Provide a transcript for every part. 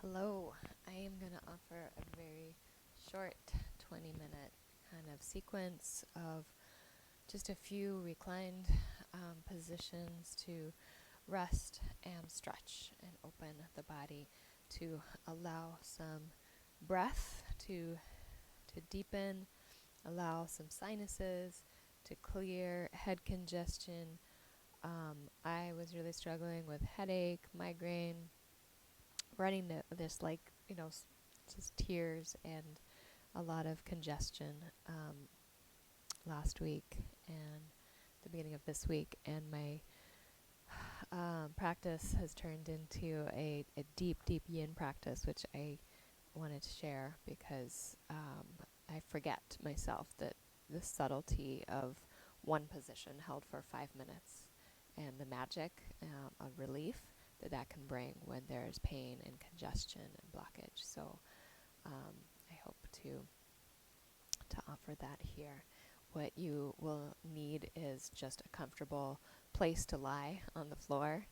Hello, I am going to offer a very short 20-minute kind of sequence of just a few reclined positions to rest and stretch and open the body to allow some breath to deepen, allow some sinuses to clear, head congestion. I was really struggling with headache, migraine, running this just tears and a lot of congestion last week and the beginning of this week, and my practice has turned into a deep yin practice, which I wanted to share because I forget myself that the subtlety of one position held for 5 minutes and the magic of relief that can bring when there's pain and congestion and blockage. So I hope to offer that here. What you will need is just a comfortable place to lie on the floor.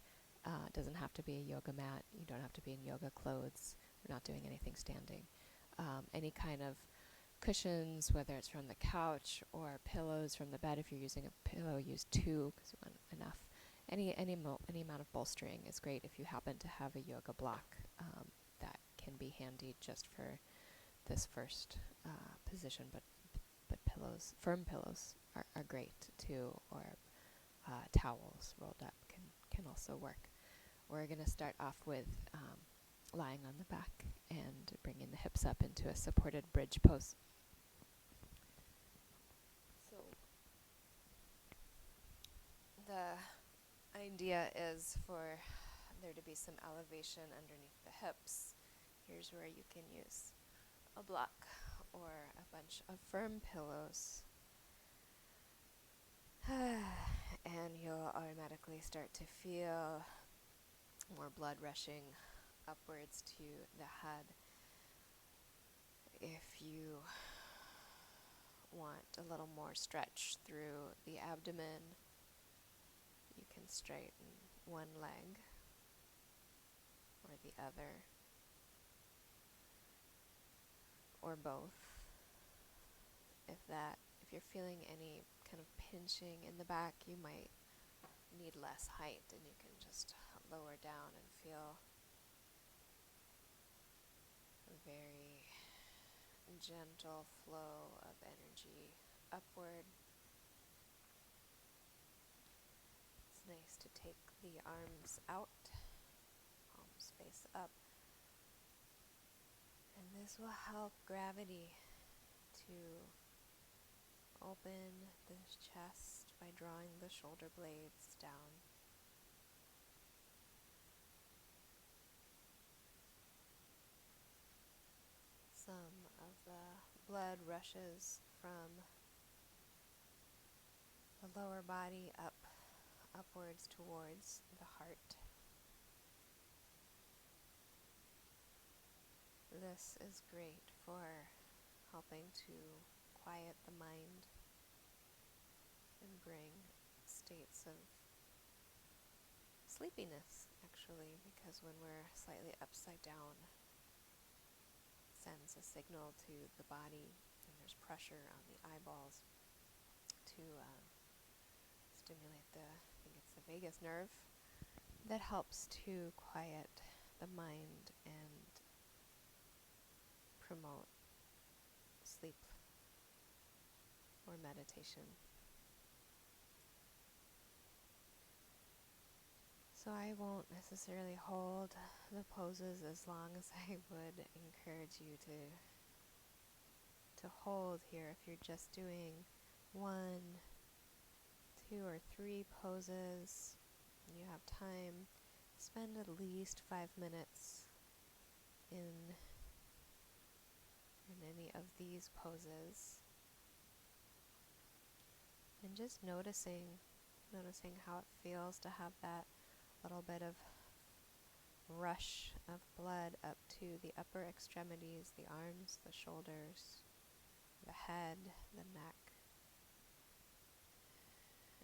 It doesn't have to be a yoga mat. You don't have to be in yoga clothes. We're not doing anything standing. Any kind of cushions, whether it's from the couch or pillows from the bed. If you're using a pillow, use two because you want enough. Any amount of bolstering is great if you happen to have a yoga block that can be handy just for this first position, but firm pillows are great too, or towels rolled up can also work. We're going to start off with lying on the back and bringing the hips up into a supported bridge pose. So the idea is for there to be some elevation underneath the hips. Here's where you can use a block or a bunch of firm pillows. And you'll automatically start to feel more blood rushing upwards to the head. If you want a little more stretch through the abdomen, you can straighten one leg or the other, or both. If you're feeling any kind of pinching in the back, you might need less height, and you can just lower down and feel a very gentle flow of energy upward. It's nice to take the arms out, palms face up, and this will help gravity to open the chest by drawing the shoulder blades down. Some of the blood rushes from the lower body upwards towards the heart. This is great for helping to quiet the mind and bring states of sleepiness, actually, because when we're slightly upside down, it sends a signal to the body, and there's pressure on the eyeballs to stimulate I think it's the vagus nerve, that helps to quiet the mind and promote sleep or meditation. So I won't necessarily hold the poses as long as I would encourage you to hold here. If you're just doing 1, 2, or 3 poses, and you have time, spend at least 5 minutes in any of these poses, and just noticing how it feels to have that little bit of rush of blood up to the upper extremities, the arms, the shoulders, the head, the neck.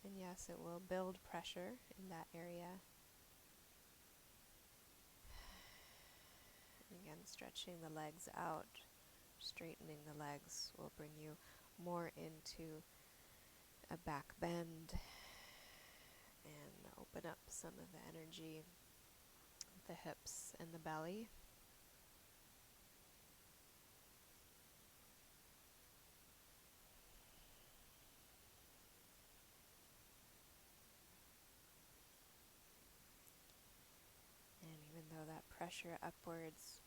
And yes, it will build pressure in that area. And again, stretching the legs out, straightening the legs will bring you more into a back bend and open up some of the energy of the hips and the belly. And even though that pressure upwards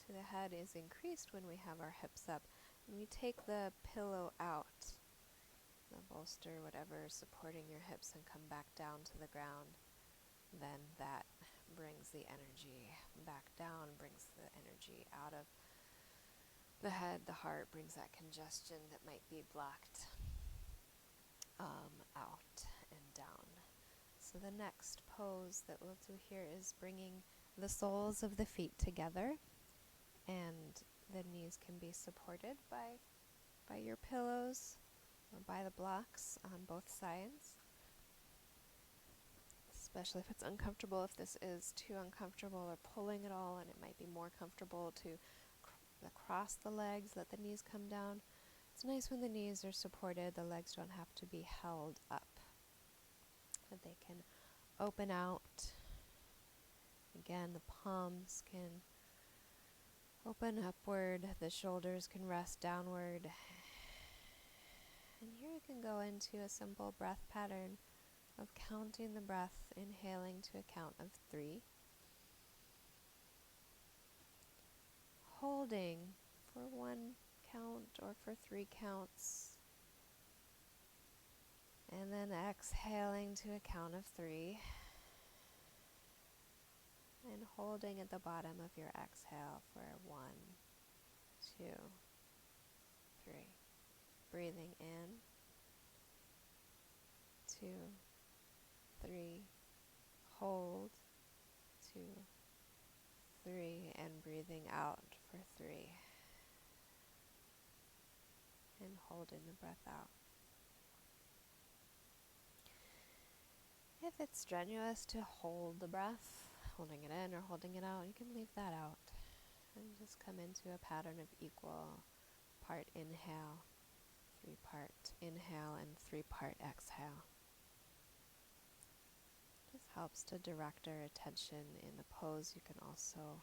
to the head is increased when we have our hips up, when we take the pillow out, the bolster, whatever, supporting your hips and come back down to the ground, then that brings the energy back down, brings the energy out of the head, the heart, brings that congestion that might be blocked out and down. So the next pose that we'll do here is bringing the soles of the feet together, and the knees can be supported by your pillows or by the blocks on both sides. Especially if it's uncomfortable, if this is too uncomfortable or pulling at all, and it might be more comfortable to cross the legs, let the knees come down. It's nice when the knees are supported, the legs don't have to be held up, but they can open out. Again, the palms can open upward, the shoulders can rest downward. And here you can go into a simple breath pattern of counting the breath, inhaling to a count of 3, holding for 1 count or for 3 counts, and then exhaling to a count of 3, and holding at the bottom of your exhale for 1, 2, 3. Breathing in, 2, 3, hold, 2, 3, and breathing out for 3, and holding the breath out. If it's strenuous to hold the breath, holding it in or holding it out, you can leave that out and just come into a pattern of equal part inhale, 3-part inhale, and 3-part exhale. This helps to direct our attention in the pose. You can also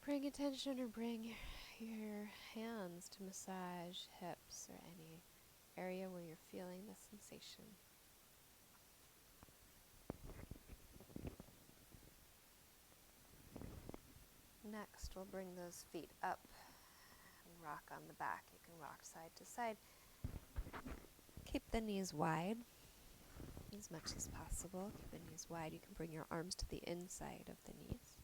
bring attention or bring your hands to massage hips or any area where you're feeling the sensation. Next, we'll bring those feet up and rock on the back. You can rock side to side. Keep the knees wide as much as possible. Keep the knees wide. You can bring your arms to the inside of the knees,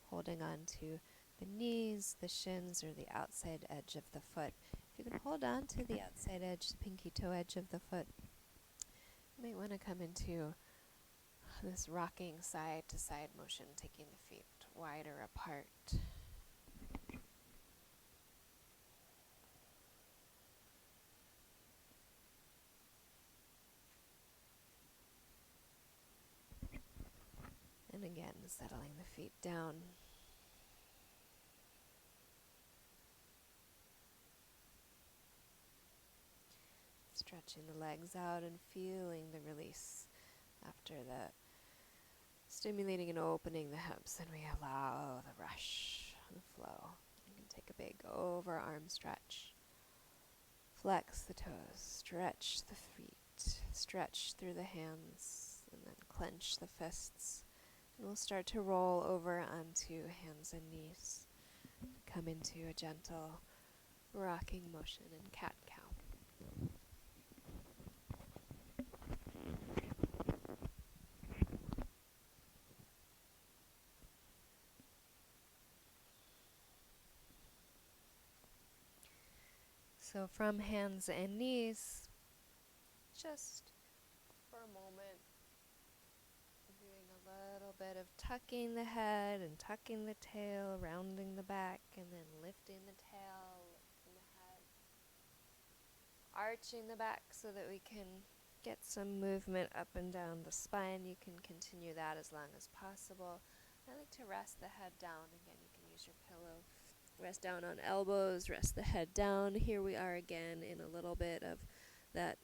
holding on to the knees, the shins, or the outside edge of the foot. If you can hold on to the outside edge, the pinky toe edge of the foot, you might want to come into this rocking side to side motion, taking the feet wider apart. And again, settling the feet down. Stretching the legs out and feeling the release after the stimulating and opening the hips, and we allow the rush, the flow. You can take a big overarm stretch. Flex the toes, stretch the feet, stretch through the hands, and then clench the fists. And we'll start to roll over onto hands and knees. Come into a gentle rocking motion in cat-cow. So from hands and knees, just for a moment, doing a little bit of tucking the head and tucking the tail, rounding the back, and then lifting the tail, lifting the head, arching the back so that we can get some movement up and down the spine. You can continue that as long as possible. I like to rest the head down. Again, you can use your pillow. Rest down on elbows, rest the head down. Here we are again in a little bit of that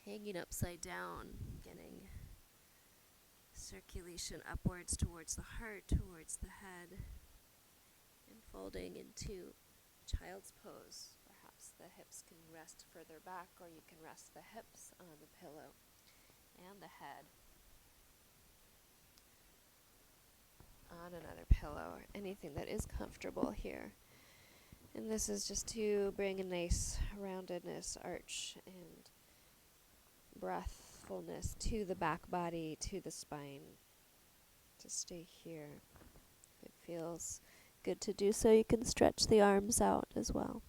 hanging upside down, getting circulation upwards towards the heart, towards the head, and folding into child's pose. Perhaps the hips can rest further back, or you can rest the hips on the pillow and the head on another pillow, or anything that is comfortable here. And this is just to bring a nice roundedness, arch, and breathfulness to the back body, to the spine, to stay here. If it feels good to do so, you can stretch the arms out as well.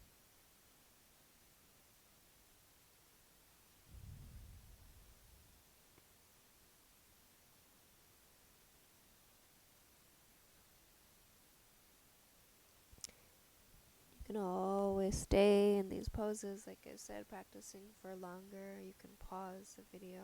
You can always stay in these poses, like I said, practicing for longer. You can pause the video